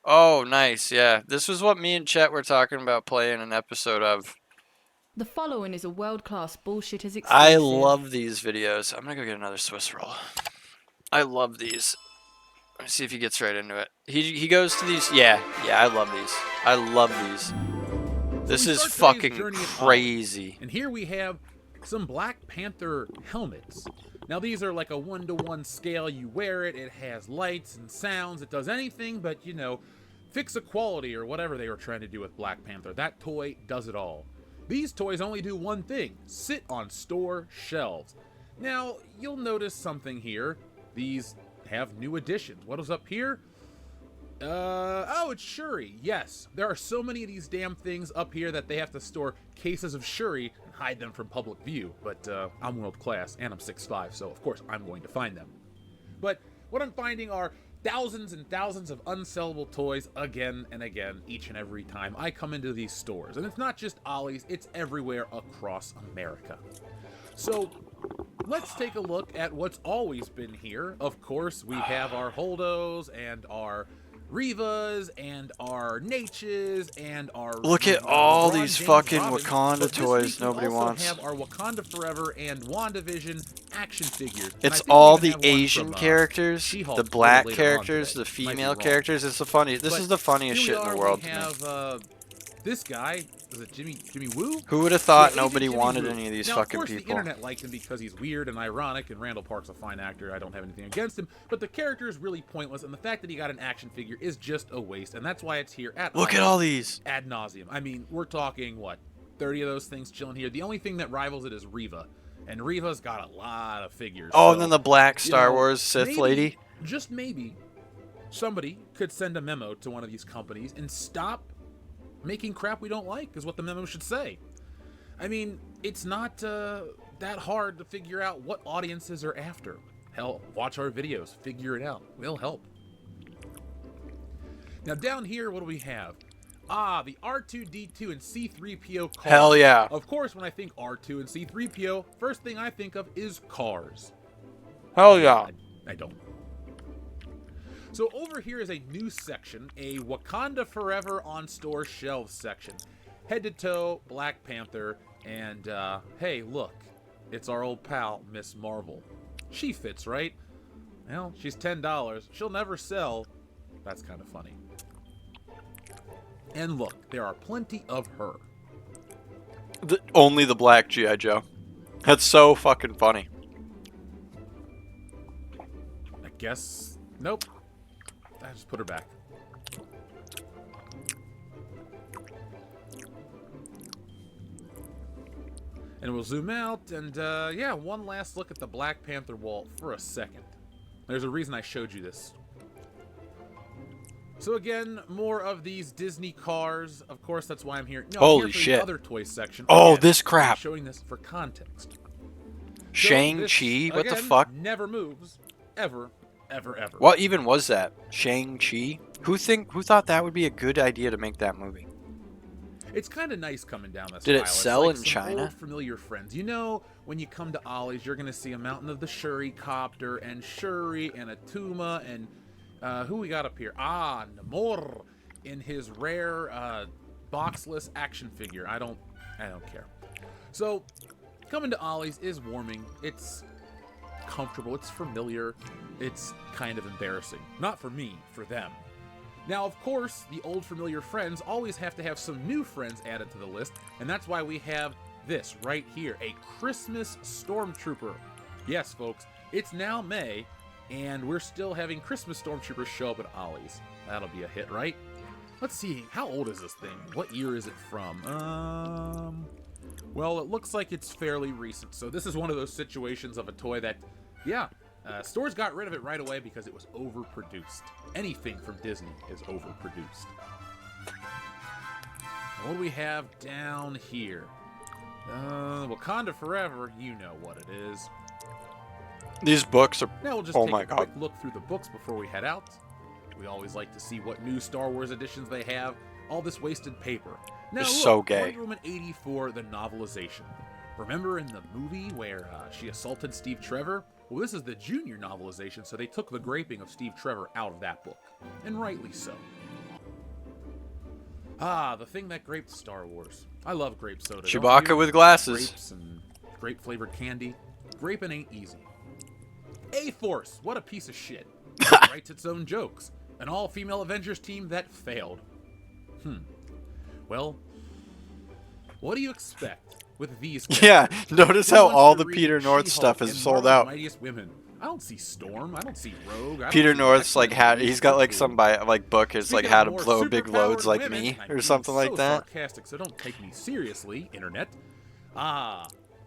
Oh, nice. Yeah, this was what me and Chet were talking about playing an episode of. The following is a world-class bullshitters I exclusive. love these videos. I'm gonna go get another Swiss roll. I love these. Let's see if he gets right into it. He goes to these. Yeah, yeah. I love these. I love these. So This we is start today's fucking journey at Ollie's, crazy. and here we have some Black Panther helmets. Now these are like a 1-to-1 scale. You wear it, it has lights and sounds, it does anything but, you know, fix equality or whatever they were trying to do with Black Panther. That toy does it all. These toys only do one thing: sit on store shelves. Now, you'll notice something here. These have new additions. What is up here? Oh, it's Shuri. Yes, there are so many of these damn things up here that they have to store cases of Shuri and hide them from public view. But I'm world class and I'm 6'5", so of course I'm going to find them. But what I'm finding are thousands and thousands of unsellable toys again and again, each and every time I come into these stores. And it's not just Ollie's, it's everywhere across America. So let's take a look at what's always been here. Of course, we have our Holdos and our Rivas and our Natches and our Look at all LeBron these James fucking Robins. Wakanda But this toys week we nobody also wants. have our Wakanda Forever and WandaVision action figures. And I It's think we all even the have one Asian from, characters, She-Hulk the a little black later on characters, today. the Might be female wrong. characters. It's the funny. This But is the funniest here shit we in the are. world We to me. have this guy. Is it Jimmy Woo? Who would have Yeah, thought Agent nobody Jimmy wanted Woo. any of these Now, of fucking course, the people? internet liked him because he's weird and ironic, and Randall Park's a fine actor. I don't have anything against him, but the character is really pointless, and the fact that he got an action figure is just a waste, and that's why it's here at Look at Ollie's all these. ad nauseum. I mean, we're talking, what, 30 of those things chilling here. The only thing that rivals it is Riva, and Riva's got a lot of figures. Oh, so, and then the black you Star know, Wars Sith maybe, lady. just maybe, somebody could send a memo to one of these companies and stop making crap we don't like, is what the memo should say. I mean, it's not that hard to figure out what audiences are after. Hell, watch our videos, figure it out. We'll help. Now down here, what do we have? Ah, the R2-D2 and C-3PO cars. Hell yeah. Of course, when I think R2 and C-3PO, first thing I think of is cars. Hell yeah. I don't. So over here is a new section, a Wakanda Forever on store shelves section. Head to toe, Black Panther, and hey, look, it's our old pal, Miss Marvel. She fits, right? Well, she's $10. She'll never sell. That's kind of funny. And look, there are plenty of her. Only the black G.I. Joe. That's so fucking funny. I guess, nope. I just put her back. And we'll zoom out, and yeah, one last look at the Black Panther wall for a second. There's a reason I showed you this. So again, more of these Disney cars. Of course, that's why I'm here. No, Holy I'm here for shit. the other toy section. Oh, Again, this crap. I'm showing this for context. Shang-Chi? So What the again, fuck? Never moves, ever, ever, ever. What even was that? Shang-Chi? Who thought that would be a good idea to make that movie? It's kind of nice coming down this Did it aisle. It's sell like in some China? Old familiar friends. You know, when you come to Ollie's, you're going to see a Mountain of the Shuri copter, and Shuri, and a Tuma, and who we got up here? Ah, Namor, in his rare boxless action figure. I don't care. So, coming to Ollie's is warming. It's comfortable. It's familiar. It's kind of embarrassing. Not for me, for them. Now, of course, the old familiar friends always have to have some new friends added to the list, and that's why we have this right here, a Christmas Stormtrooper. Yes, folks, it's now May, and we're still having Christmas Stormtroopers show up at Ollie's. That'll be a hit, right? Let's see, how old is this thing? What year is it from? Well, it looks like it's fairly recent, so this is one of those situations of a toy that, yeah, stores got rid of it right away because it was overproduced. Anything from Disney is overproduced. And what do we have down here? Wakanda Forever, you know what it is. These books are... Now we'll just Oh take my a God. quick look through the books before we head out. We always like to see what new Star Wars editions they have. All this wasted paper. Now They're look, so gay. Wonder Woman 84, the novelization. Remember in the movie where she assaulted Steve Trevor? Well, this is the junior novelization, so they took the graping of Steve Trevor out of that book. And rightly so. Ah, the thing that graped Star Wars. I love grape soda. don't Chewbacca you? with glasses. Grapes and grape-flavored candy. Graping ain't easy. A-Force, what a piece of shit. It writes its own jokes. An all-female Avengers team that failed. Well, what do you expect with these Yeah, characters? notice Who how wants all to the read Peter North She-Hulk stuff is and sold Marvel's out. Mightiest Women? I don't see Storm. I don't see Rogue. I don't Peter see North's X-Men, like Reese, he's got or like Blue. some book is like Speaking how of to more blow big loads superpowered like women, me and I'm or being something like so that. sarcastic, so don't take me seriously, internet.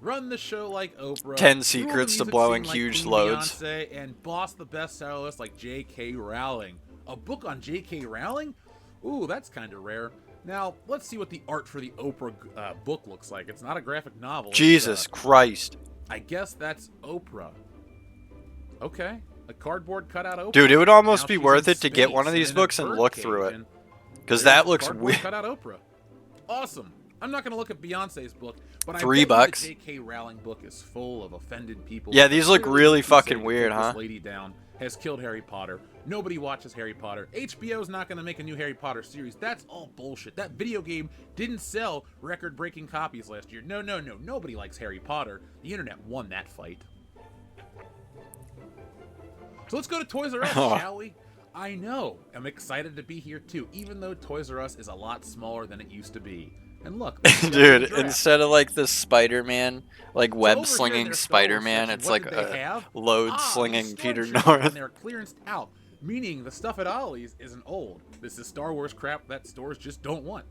Run the show like Oprah. 10 rule the secrets to music blowing scene like huge Queen loads. Beyonce, and boss the bestseller list like J.K. Rowling. A book on J.K. Rowling? Ooh, that's kind of rare. Now, let's see what the art for the Oprah book looks like. It's not a graphic novel. Jesus Christ. I guess that's Oprah. Okay. A cardboard cutout Oprah. Dude, it would almost Now be she's worth in it to get one space of these and in a books and bird look cage, through it. and Because there's that a looks cardboard weird. cutout Oprah. Awesome. I'm not going to look at Beyonce's book, but I $3. bet you the J.K. Rowling book is full of offended people. Yeah, these look Clearly really too safe fucking to weird, take huh? This lady down has killed Harry Potter. Nobody watches Harry Potter. HBO's not going to make a new Harry Potter series. That's all bullshit. That video game didn't sell record-breaking copies last year. No. Nobody likes Harry Potter. The internet won that fight. So let's go to Toys R Us, shall we? I know. I'm excited to be here too, even though Toys R Us is a lot smaller than it used to be. And look, Dude, instead of like the Spider-Man, like So over here in web-slinging their Star Wars Spider-Man, section, it's what like did they a have? load-slinging These Peter stormtroopers, North. And they're clearanced out, meaning the stuff at Ollie's isn't old. This is Star Wars crap that stores just don't want.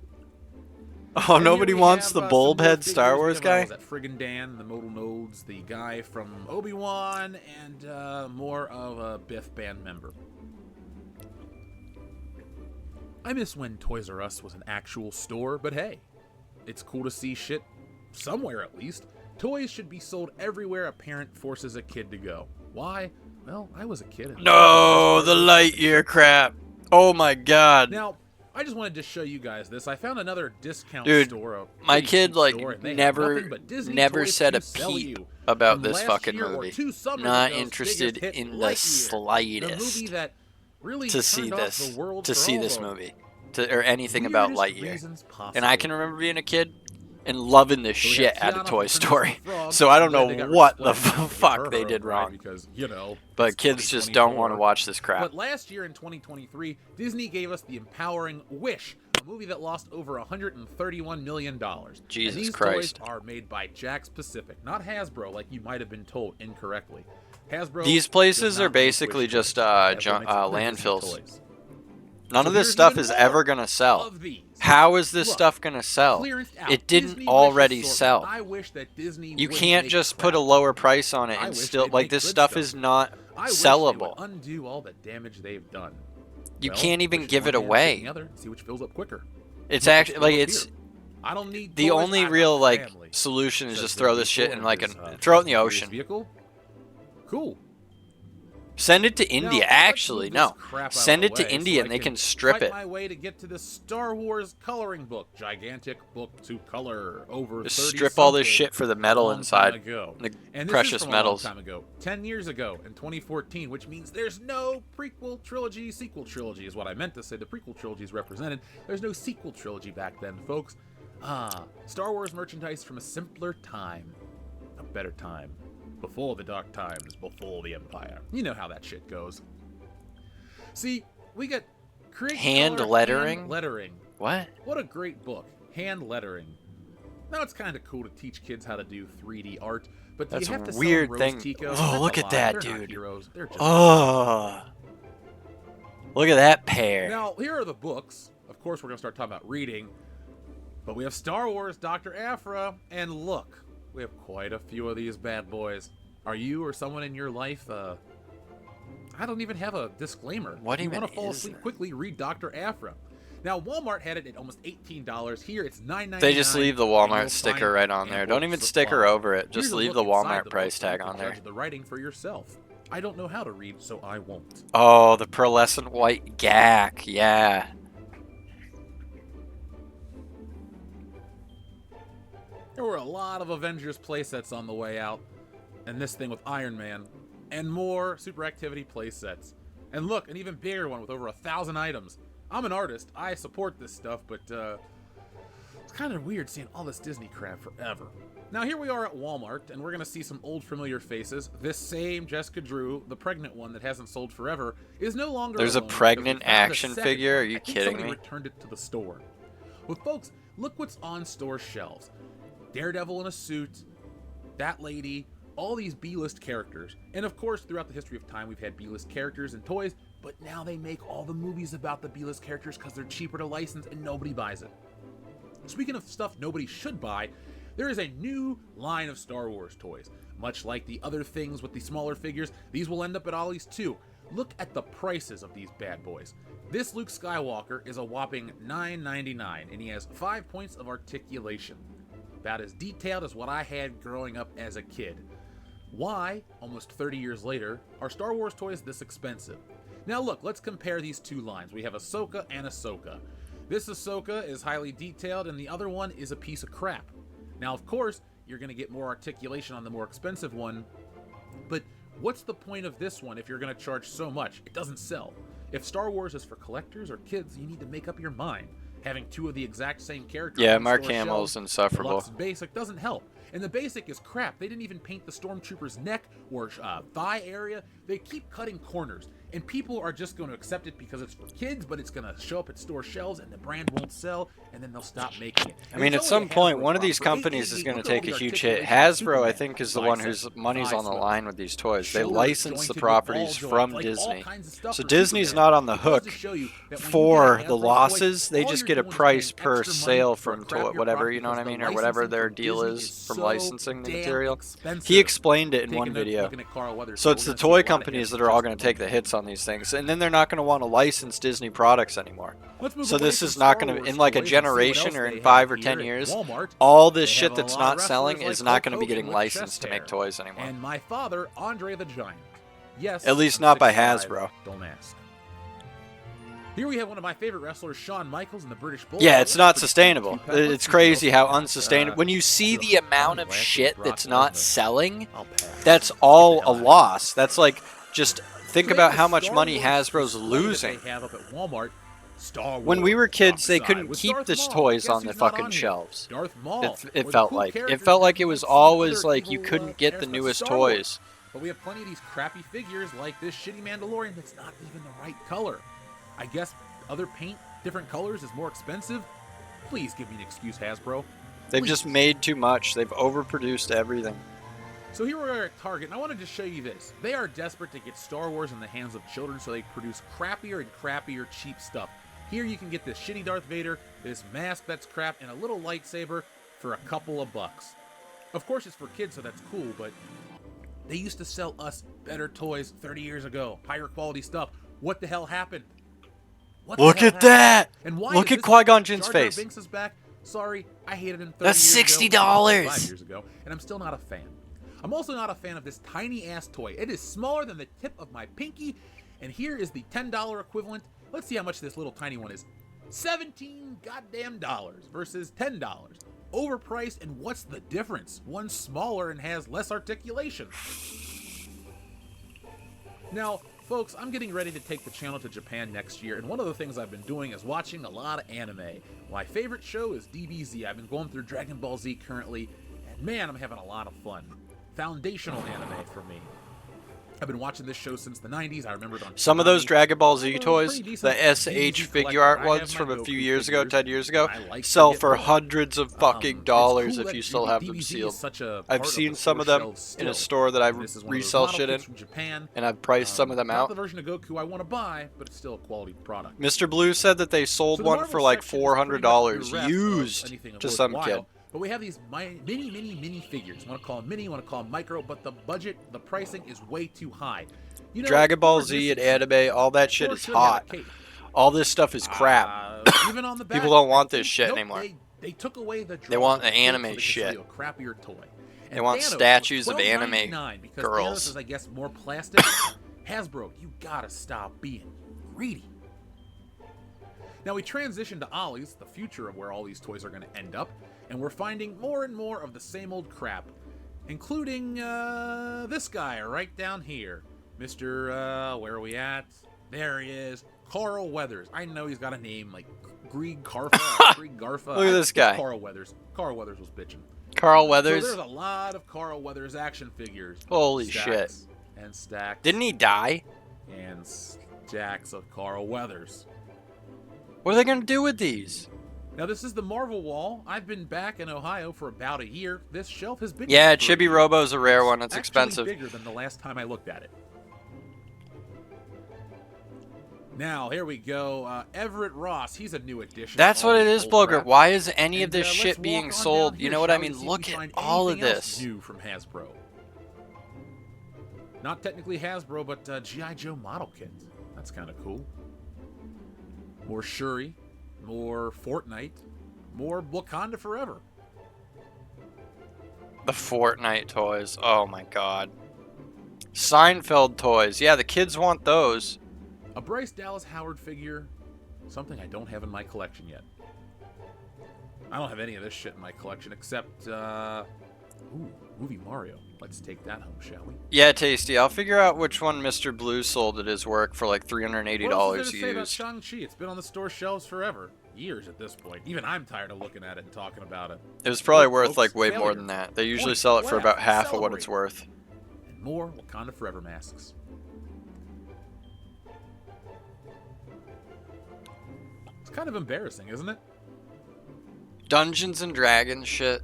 Oh, And nobody here we wants have, the some bulb more head figures. Star We Wars have, guy? was that Friggin' Dan, the modal nodes, the guy from Obi-Wan, and more of a Biff band member. I miss when Toys R Us was an actual store, but hey, it's cool to see shit somewhere at least. Toys should be sold everywhere a parent forces a kid to go. Why? Well, I was a kid. And No, the Lightyear crap. Oh my god. Now, I just wanted to show you guys this. I found another discount Dude, store. my pretty kid cheap like store, and they have never nothing but Disney never toys said to a sell peep you. about From this last fucking year or movie. 2 summers Not ago's interested biggest hit, in the Lightyear, the movie slightest that really to see turned off this the world to for see all this the movie or anything about weirdest Lightyear. reasons possible. And I can remember being a kid and loving the So we shit have out of Tiana Toy from Princess Story. and the Frog. So I don't I'm glad know they got what Red the Splash and give fuck her they a did bride wrong. Because, you know, But it's kids just don't want to 2024. watch this crap. But last year in 2023, Disney gave us the empowering Wish, a movie that lost over $131 million. Jesus and these Christ. toys are made by Jakks Pacific, not Hasbro, like you might have been told incorrectly. Hasbro. These does places not are make basically Wish just toys. Hasbro makes other Disney landfills. toys. None So of this here's stuff even is more ever gonna sell. of these. How is this Look, stuff gonna sell? Clearanced out. It didn't Disney Wish already assortment. sell. I wish that Disney You would can't make just put a crap. lower price on it I and wish still they'd like make this good stuff is not I wish sellable. they would undo all the damage they've done. You Well, can't even push give one it hand, away. shake the other, see which fills up quicker. It's Look, actually like fills up it's here. I don't need the toys, only I got real like family. solution is Says just Vin throw this Diesel shit in like his, throw it in the Fast and Furious ocean. Vehicle. Cool. Send it to India. Now, let's Actually, move no. this crap out Send of it the to way India so and I they can strip fight it. my way to get to the Star Wars coloring book, gigantic book to color over. Just 30 strip all this something shit for the metal long inside. time ago. The And this precious is from metals. A long time ago, 10 years ago, in 2014, which means there's no prequel trilogy, sequel trilogy is what I meant to say. The prequel trilogy is represented. There's no sequel trilogy back then, folks. Star Wars merchandise from a simpler time, a better time, before the dark times, before the Empire. You know how that shit goes. See, we get create Hand color, lettering? hand lettering. What? What a great book, hand lettering. Now it's kind of cool to teach kids how to do 3D art, but do That's you have a to sell weird Rose thing. Tico? Oh, That's look a at lie. that, They're not dude. heroes. They're just Oh. Look at that pair. Now, here are the books. Of course, we're going to start talking about reading. But we have Star Wars, Dr. Aphra, and look, we have quite a few of these bad boys. Are you or someone in your life, I don't even have a disclaimer. What if you even want to fall is asleep that? quickly, read Dr. Aphra. Now, Walmart had it at almost $18. Here, it's $9.99. They just leave the and you'll Walmart sticker find right on there. ample Don't even sticker supply. over it. Here's Just a leave look the inside Walmart the price book. tag You on can there. judge the writing for yourself. I don't know how to read, so I won't. Oh, the pearlescent white gack. Yeah. There were a lot of Avengers playsets on the way out, and this thing with Iron Man, and more Super Activity playsets. And look, an even bigger one with over 1,000 items. I'm an artist. I support this stuff, but it's kind of weird seeing all this Disney crap forever. Now here we are at Walmart, and we're going to see some old familiar faces. This same Jessica Drew, the pregnant one that hasn't sold forever, is no longer There's a alone pregnant because we found a action second figure? Are one. you I think kidding somebody me? returned it to the store. Well, folks, look what's on store shelves. Daredevil in a suit, that lady, all these B-list characters. And of course, throughout the history of time, we've had B-list characters and toys, but now they make all the movies about the B-list characters because they're cheaper to license and nobody buys it. Speaking of stuff nobody should buy, there is a new line of Star Wars toys. Much like the other things with the smaller figures, these will end up at Ollie's too. Look at the prices of these bad boys. This Luke Skywalker is a whopping $9.99, and he has 5 points of articulation. About as detailed as what I had growing up as a kid. Why, almost 30 years later, are Star Wars toys this expensive? Now look, let's compare these two lines. We have Ahsoka and Ahsoka. This Ahsoka is highly detailed, and the other one is a piece of crap. Now, of course, you're going to get more articulation on the more expensive one, but what's the point of this one if you're going to charge so much? It doesn't sell. If Star Wars is for collectors or kids, you need to make up your mind. Having two of the exact same characters Yeah, on Mark store Hamill's shelves, insufferable. Deluxe and Basic doesn't help. And the Basic is crap. They didn't even paint the Stormtrooper's neck or thigh area. They keep cutting corners. And people are just going to accept it because it's for kids, but it's going to show up at store shelves and the brand won't sell, and then they'll stop making it. I mean, at some point, one of these companies is going to take a huge hit. Hasbro, I think, is the one whose money's on the line with these toys. They license the properties from Disney. So Disney's not on the hook for the losses. They just get a price per sale from whatever, you know what I mean, or whatever their deal is from licensing the material. He explained it in one video. So it's the toy companies that are all going to take the hits on these things, and then they're not going to want to license Disney products anymore. So this is not going to, in like a generation or in 5 or 10 years, all this shit that's not selling is not going to be getting licensed to make toys anymore. And my father, Andre the Giant. Yes, At least I'm not by 65. Hasbro. Don't ask. Here we have one of my favorite wrestlers, Shawn Michaels, and the British Bulldog. Yeah, it's not sustainable. It's crazy how unsustainable. When you see the amount of shit that's not selling, that's all a loss. That's like, just think about how much money Hasbro's losing. When we were kids, they couldn't keep the toys on the fucking shelves. It felt like. It felt like it was always like you couldn't get the newest toys. But we have plenty of these crappy figures like this shitty Mandalorian that's not even the right color. I guess other paint, different colors is more expensive? Please give me an excuse, Hasbro. They've just made too much. They've overproduced everything. So here we are at Target, and I wanted to show you this. They are desperate to get Star Wars in the hands of children, so they produce crappier and crappier cheap stuff. Here you can get this shitty Darth Vader, this mask that's crap, and a little lightsaber for a couple of bucks. Of course it's for kids, so that's cool, but they used to sell us better toys 30 years ago. Higher quality stuff. What the hell happened? Look at that! And why Look is at this Qui-Gon Jinn's Jar Jar face. Binks is back? Sorry, I hated him 30 That's years ago, $60. 5 years ago, and I'm still not a fan. I'm also not a fan of this tiny ass toy. It is smaller than the tip of my pinky, and here is the $10 equivalent. Let's see how much this little tiny one is. $17 goddamn dollars versus $10. Overpriced, and what's the difference? One's smaller and has less articulation. Now, folks, I'm getting ready to take the channel to Japan next year, and one of the things I've been doing is watching a lot of anime. My favorite show is DBZ. I've been going through Dragon Ball Z currently, and man, I'm having a lot of fun. Foundational anime for me. I've been watching this show since the 90s. I remember it on Some of those Toonami. Dragon Ball Z toys, Pretty the decent SH DBZ figure collector. art I have ones my from a Goku few years ago, figures, 10 years ago, and I like to sell get for more. hundreds of fucking It's dollars cool if that you still have them DBZ is sealed. such a part I've of seen the some of store them shelves in a still. store that I And this is one of those resell model shit in, kits from Japan. and I've priced some of them Not out. the version of Goku I want to buy, but it's still a quality product. Mr. Blue said that they sold So the one Marvel for like section is pretty much the $400 rest of used anything to some worthwhile. kid. But we have these mini figures. You want to call them mini, you want to call them micro, but the budget, the pricing is way too high. You know, Dragon Ball for Z and this- anime, all that shit Thor is should have a hot. cape. All this stuff is crap. Even on the back, People don't want I this think- shit nope, anymore. They took away the. They want draw the of cape anime so they could shit. sell you a crappier toy. They And want Thanos statues was of anime $12.99 because girls. Thanos is, I guess, more plastic. Hasbro, you gotta stop being greedy. Now we transition to Ollie's, the future of where all these toys are going to end up, and we're finding more and more of the same old crap, including this guy right down here. Mr. Where are we at? There he is. Carl Weathers. I know he's got a name like Greg Garfa. Greg Garfa. Look at this guy. Carl Weathers. Carl Weathers was bitching. Carl Weathers. So there's a lot of Carl Weathers action figures. Holy Stacks shit. And stacks. Didn't he die? And stacks of Carl Weathers. What are they going to do with these? Now, this is the Marvel wall. I've been back in Ohio for about a year. This shelf has been... Yeah, Chibi Robo's a rare one. It's actually expensive. Bigger than the last time I looked at it. Now, here we go. Everett Ross, he's a new addition. That's what it is, Blogger. Crap. Why is any of And, this let's shit walk being on sold? down You here, know what I shall we, mean? see if Look we at find all of anything else this. new from Hasbro. Not technically Hasbro, but G.I. Joe model kits. That's kind of cool. More Shuri, more Fortnite, more Wakanda Forever. The Fortnite toys. Oh my god. Seinfeld toys. Yeah, the kids want those. A Bryce Dallas Howard figure. Something I don't have in my collection yet. I don't have any of this shit in my collection except, ooh, Movie Mario. Let's take that home, shall we? Yeah, Tasty. I'll figure out which one Mr. Blue sold at his work for like $380 What else is there to say about used. Shang-Chi? It's been on the store shelves forever. Years at this point. Even I'm tired of looking at it and talking about it. It was probably Look, worth folks, like way more failure. than that. They usually Point, sell it for laugh, about half of what it's celebrate. worth. And more Wakanda Forever masks. It's kind of embarrassing, isn't it? Dungeons and Dragons shit.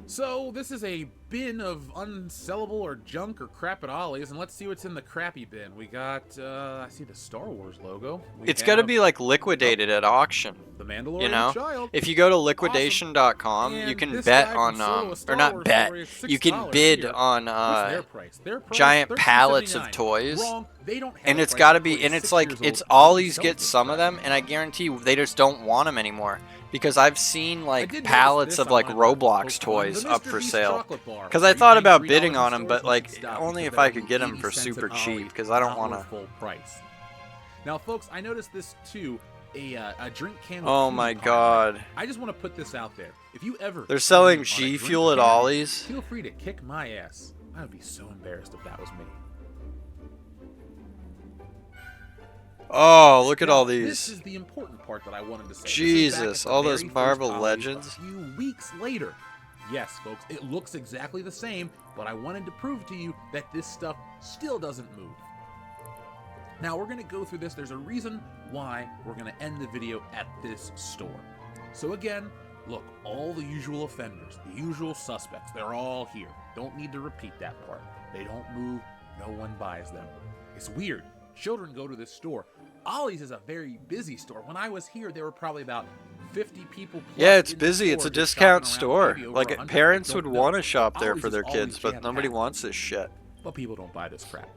So, this is a bin of unsellable or junk or crap at Ollie's, and let's see what's in the crappy bin. We got, I see the Star Wars logo. It's got to be like liquidated at auction. The Mandalorian You know, Child. if you go to liquidation.com, you And can this bet guy from on, Solo, a or Star not Wars bet, story is you can $6 bid here. on What's their price? Their price giant $13.79. pallets of toys. Wrong. They don't have And a it's price got to before be, you're and it's 6 like, years it's old. Ollie's Don't get this some of crap. them, and I guarantee they just don't want them anymore. Because I've seen I like did notice pallets this. of I like wanted to Roblox poke on toys the up Mr. for Beast sale. chocolate bar. Because I You thought pay about $3 bidding in on them, stores, but you like can stop only because if I they'll could be get them 80 for cents super at cheap. Ollie's, Because I don't not want worth to. full price. Now, folks, I noticed this too. A drink can. With Oh cutie my pie. god. I just want to put this out there. If you ever They're selling on a G drink Fuel at can, Ollie's. feel free to kick my ass. I would be so embarrassed if that was me. Oh, look at Now, all This these. is the important part that I wanted to say. Jesus, This is back at the all very those first Marvel Ollie's Legends. A few weeks later. Yes, folks, it looks exactly the same, but I wanted to prove to you that this stuff still doesn't move. Now, we're going to go through this. There's a reason why we're going to end the video at this store. So again, look, all the usual offenders, the usual suspects, they're all here. Don't need to repeat that part. They don't move. No one buys them. It's weird. Children go to this store. Ollie's is a very busy store. When I was here, there were probably about 50 people plus Yeah, it's in the busy. It's store a just discount shopping store. around, maybe over Like 100. parents I would don't know. want to shop there Ollie's for is their always kids, but nobody jam-packed. wants this shit. But people don't buy this crap.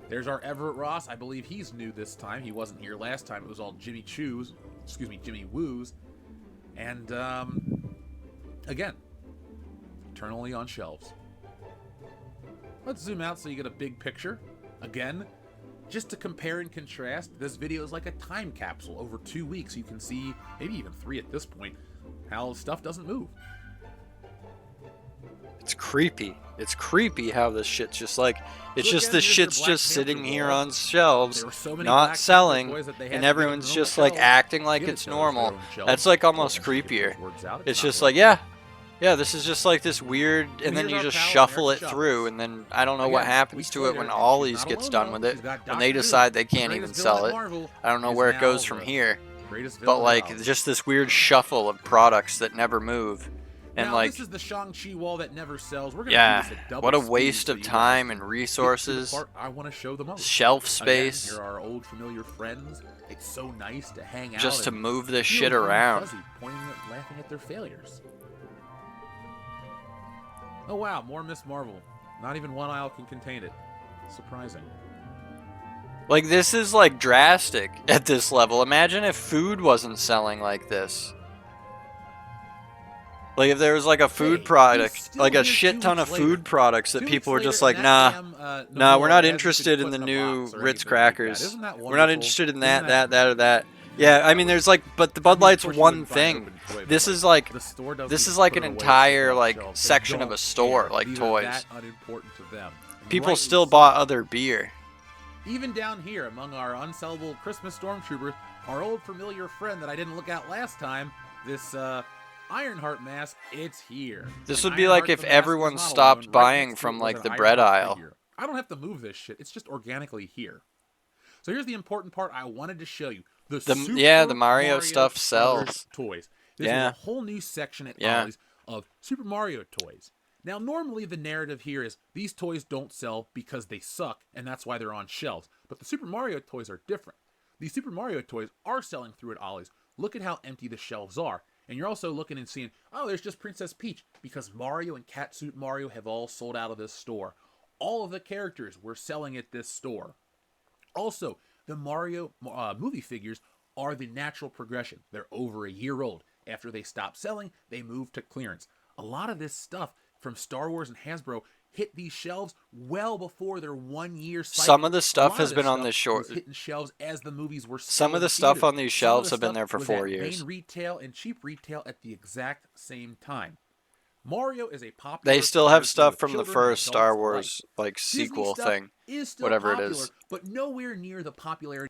There's our Everett Ross. I believe he's new this time. He wasn't here last time. It was all Jimmy Woo's. And, again, eternally on shelves. Let's zoom out so you get a big picture. Again, just to compare and contrast, this video is like a time capsule over 2 weeks. You can see, maybe even 3 at this point, how stuff doesn't move. It's creepy. It's creepy how this shit's just like, it's So just again, this here's the shit's Black just Panther sitting here wall. on shelves, There were so many Black not Panther selling, toys that they had and to get everyone's on just their own like shelves. acting like Give it it's to them on normal. their own shelves. That's like Don't almost mention people's creepier. words out. It's not just worth like, it. yeah, this is just like this weird, and then here's you our just pal, shuffle Eric it Chubbs. through, and then I don't know what Again, happens we to told it her, when and she's Ollie's not gets alone, done though. with it. She's got When they Dr. decide they Who, can't the even greatest sell villain it. at Marvel, I don't know is where it now goes from the here. greatest But villain at like, Ollie's. just this weird shuffle of products that never move. And Now, like, this is the Shang-Chi wall that never sells. We're gonna yeah, do this at double what a speed waste so of you guys time can and get to the resources, part I want to show the most. shelf Again, space, here are our old familiar friends. It's so nice to hang out just to and move this feel shit warm and around. fuzzy, pointing at, laughing at their failures. Oh wow, more Miss Marvel. Not even one aisle can contain it. Surprising. Like, this is like drastic at this level. Imagine if food wasn't selling like this. Like if there was like a food Hey, product, he's still like a here shit 2 ton of weeks later. food products that 2 people weeks were just later, like, and nah, that damn, nah, we're not Namor interested hasn't in the been put in a new box or Ritz anything like that. crackers. Isn't that We're not wonderful? interested in Isn't that, or that. Yeah, I mean, there's like, but the Bud Light's Of course you one wouldn't find thing. open toy, but, This like, is like, the store doesn't this even is like put an it away entire on like shelves. They section of don't a store, care. like These are toys. that unimportant to them. And People rightly still so. bought other beer. Even down here, among our unsellable Christmas Stormtroopers, our old familiar friend that I didn't look at last time, this Ironheart mask, it's here. This And would be like Ironheart if the mask is everyone not stopped alone. Right buying next to from it was like an the Ironheart bread aisle. figure. I don't have to move this shit. It's just organically here. So here's the important part I wanted to show you. The Super Mario stuff Brothers sells. toys. This is Yeah. a whole new section at Yeah. Ollie's of Super Mario toys. Now, normally the narrative here is these toys don't sell because they suck, and that's why they're on shelves. But the Super Mario toys are different. These Super Mario toys are selling through at Ollie's. Look at how empty the shelves are. And you're also looking and seeing, oh, there's just Princess Peach, because Mario and Catsuit Mario have all sold out of this store. All of the characters were selling at this store. Also, the Mario movie figures are the natural progression. They're over a year old. After they stop selling, they move to clearance. A lot of this stuff from Star Wars and Hasbro hit these shelves well before their 1 year cycle. Some of the stuff A lot has of been this on stuff this short. was hitting shelves as the movies were Some of the still in stuff on theaters. these Some of shelves the have been stuff there for was 4 at years. main retail and cheap retail at the exact same time. Mario is a popular. They still have character stuff with from the children and first Star adults Wars alike. like Disney sequel stuff thing, is still whatever popular, it is. but nowhere near the popularity